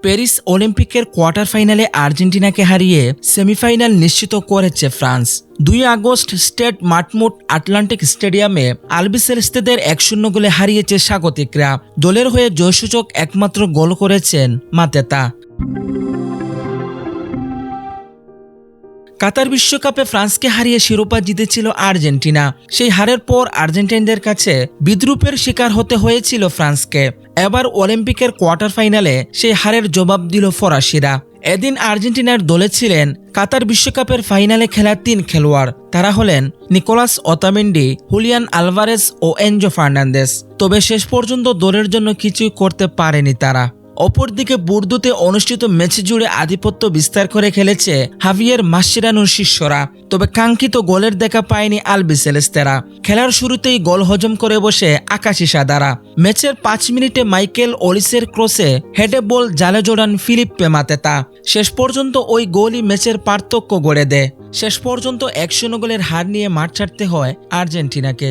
Paris অলিম্পিকের quarter ফাইনালে আর্জেন্টিনাকে হারিয়ে সেমিফাইনাল নিশ্চিত করেছে ফ্রান্স। 2 আগস্ট স্টেড মাটমুট আটলান্টিক স্টেডিয়ামে আলবিসেলেস্তেদের 1-0 গোলে হারিয়েছে স্বাগতিকরা। দলের হয়ে জয়সূচক একমাত্র গোল করেছেন মাতেতা। কাতার বিশ্বকাপে ফ্রান্সকে হারিয়ে শিরোপা জিতেছিল আর্জেন্টিনা। সেই হারের পর আর্জেন্টাইনদের কাছে বিদ্রূপের শিকার হতে হয়েছিল ফ্রান্সকে। এবার অলিম্পিকের কোয়ার্টার ফাইনালে সেই হারের জবাব দিল ফরাসিরা। এদিন আর্জেন্টিনার দলে ছিলেন কাতার বিশ্বকাপের ফাইনালে খেলা 3 খেলোয়াড়। তারা হলেন নিকোলাস ওতামেন্ডি, হুলিয়ান আলভারেজ ও এনজো ফার্নান্দেজ। তবে শেষ পর্যন্ত দলের জন্য কিছুই করতে পারেনি তারা। অপরদিকে বুর্দোতে অনুষ্ঠিত ম্যাচ জুড়ে আধিপত্য বিস্তার করে খেলেছে হাভিয়ের মাসচেরানোর শিষ্যরা। তবে কাঙ্ক্ষিত গোলের দেখা পায়নি আলবিসেলেস্তেরা। খেলার শুরুতেই গোল হজম করে বসে আকাশি সাদারা। ম্যাচের 5 মিনিটে মাইকেল ওলিসের ক্রসে হেডে বল জালে জড়ান ফিলিপ্পে মাতেতা। শেষ পর্যন্ত ওই গোলই ম্যাচের পার্থক্য গড়ে দেয়। শেষ পর্যন্ত 1-0 গোলের হার নিয়ে মাঠ ছাড়তে হয় আর্জেন্টিনাকে।